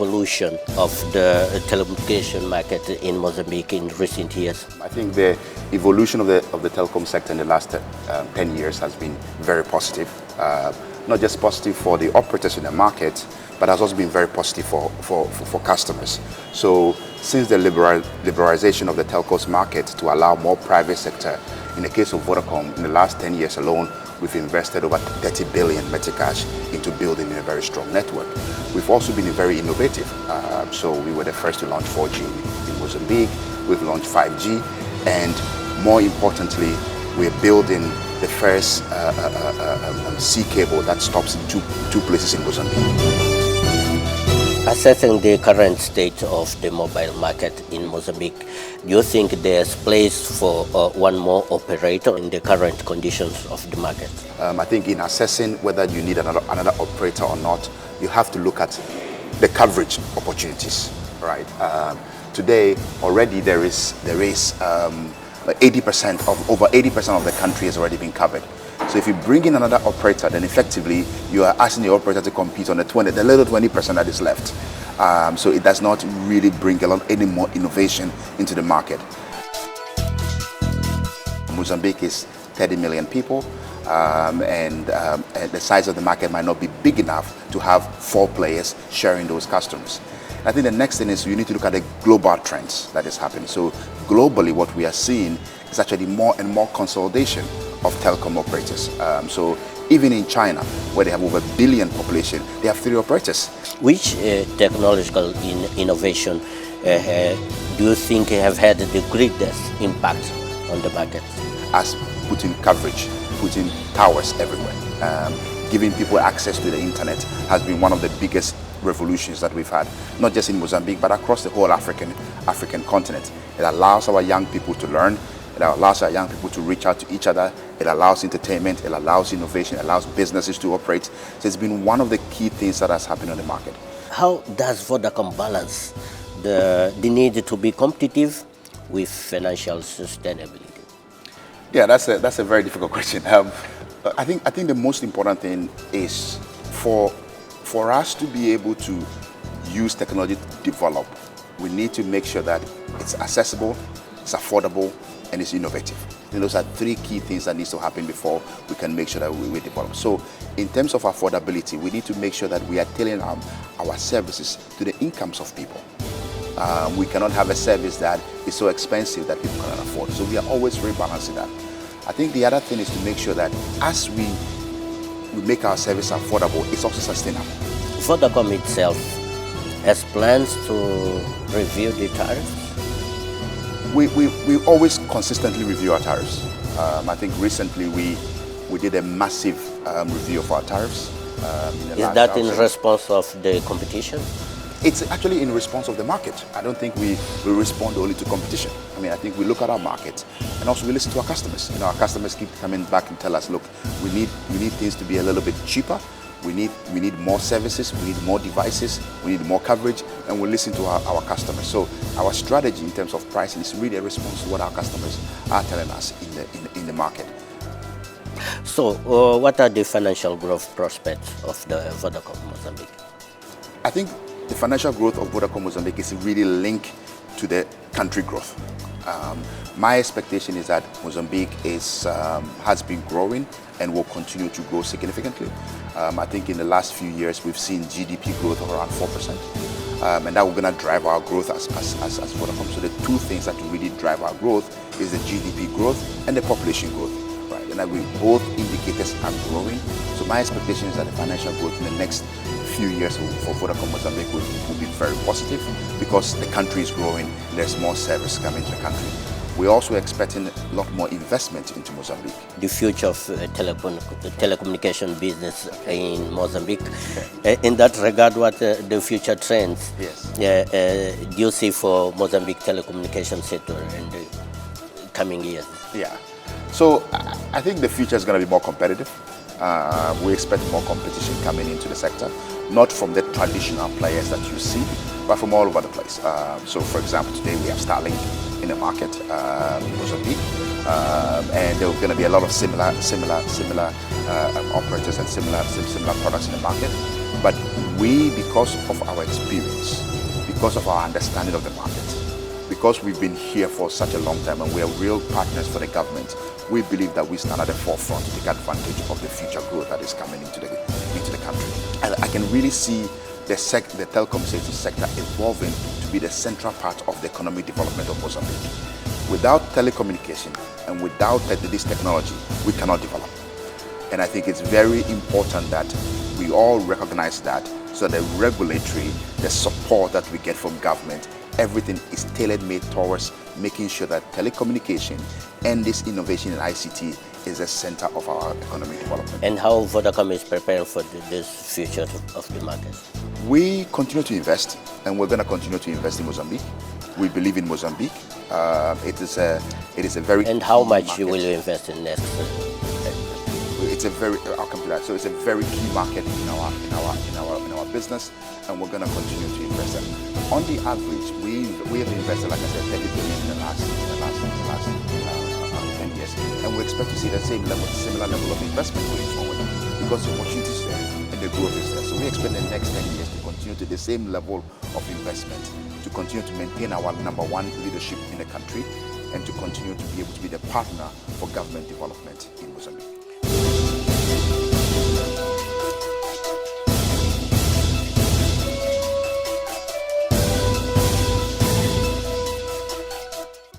evolution of the telecommunication market in Mozambique in recent years? I think the evolution of the telecom sector in the last 10 years has been very positive. Not just positive for the operators in the market, but has also been very positive for customers. So since the liberalization of the telcos market to allow more private sector, in the case of Vodacom, in the last 10 years alone, we've invested over 30 billion metacash into building a very strong network. We've also been very innovative. So we were the first to launch 4G in Mozambique. We've launched 5G. And more importantly, we're building the first sea cable that stops in two places in Mozambique. Assessing the current state of the mobile market in Mozambique, do you think there's place for one more operator in the current conditions of the market? I think in assessing whether you need another operator or not, you have to look at the coverage opportunities, right? Today, already there is 80% over 80% of the country has already been covered. So if you bring in another operator, then effectively you are asking the operator to compete on the little 20% that is left. So it does not really bring any more innovation into the market. Mozambique is 30 million people, and the size of the market might not be big enough to have 4 players sharing those customers. I think the next thing is you need to look at the global trends that is happening. So globally, what we are seeing is actually more and more consolidation of telecom operators. So even in China, where they have over 1 billion population, they have 3 operators. Which technological innovation do you think have had the greatest impact on the market? As putting coverage, putting towers everywhere, giving people access to the internet has been one of the biggest revolutions that we've had, not just in Mozambique, but across the whole African continent. It allows our young people to learn. It allows our young people to reach out to each other. It allows entertainment. It allows innovation. It allows businesses to operate. So it's been one of the key things that has happened on the market. How does Vodacom balance the need to be competitive with financial sustainability? Yeah, that's a very difficult question. I think the most important thing is for us to be able to use technology to develop, we need to make sure that it's accessible, it's affordable, and it's innovative. And those are 3 key things that needs to happen before we can make sure that we develop. So in terms of affordability, we need to make sure that we are tailoring our services to the incomes of people. We cannot have a service that is so expensive that people cannot afford. So we are always rebalancing that. I think the other thing is to make sure that as we make our service affordable, it's also sustainable. Vodacom itself has plans to review the tariffs? We always consistently review our tariffs. I think recently we did a massive review of our tariffs. Is that in response of the competition? It's actually in response of the market. I don't think we respond only to competition. I mean, I think we look at our market and also we listen to our customers. You know, our customers keep coming back and tell us, look, we need things to be a little bit cheaper. We need more services, we need more devices, we need more coverage, and we listen to our customers. So our strategy in terms of pricing is really a response to what our customers are telling us in the market. So what are the financial growth prospects of the Vodacom Mozambique? I think the financial growth of Vodacom Mozambique is really linked to the country growth. My expectation is that Mozambique has been growing and will continue to grow significantly. I think in the last few years we've seen GDP growth of around 4%, and that we're going to drive our growth as Vodacom. So the 2 things that really drive our growth is the GDP growth and the population growth, right? And both indicators are growing. So my expectation is that the financial growth in the next few years for Vodacom Mozambique will be very positive because the country is growing and there's more service coming to the country. We're also expecting a lot more investment into Mozambique. The future of telecommunication business in Mozambique. Okay. In that regard, what the future trends do you see for Mozambique telecommunication sector in the coming years? Yeah, so I think the future is going to be more competitive. We expect more competition coming into the sector, not from the traditional players that you see, but from all over the place. So for example, today we have Starlink, in the market in Mozambique, and there are going to be a lot of similar operators and similar products in the market. But we, because of our experience, because of our understanding of the market, because we've been here for such a long time and we are real partners for the government, we believe that we stand at the forefront to take advantage of the future growth that is coming into the country. And I can really see the telecommunications sector evolving to be the central part of the economic development of Mozambique. Without telecommunication and without this technology, we cannot develop. And I think it's very important that we all recognize that, so the regulatory, the support that we get from government, everything is tailor-made towards making sure that telecommunication and this innovation in ICT is the center of our economic development. And how Vodacom is preparing for this future of the market? We continue to invest, and we're going to continue to invest in Mozambique. We believe in Mozambique. It is a very and how much market. You will invest in next? It's a very I'll come to that. So it's a very key market in our business, and we're going to continue to invest. And on the average, we have invested, like I said, 30 billion in the last 10 years, and we expect to see the similar level of investment going forward, because the opportunity is there and the growth is there. So we expect the next 10 years to continue to the same level of investment, to continue to maintain our number one leadership in the country, and to continue to be able to be the partner for government development in Mozambique.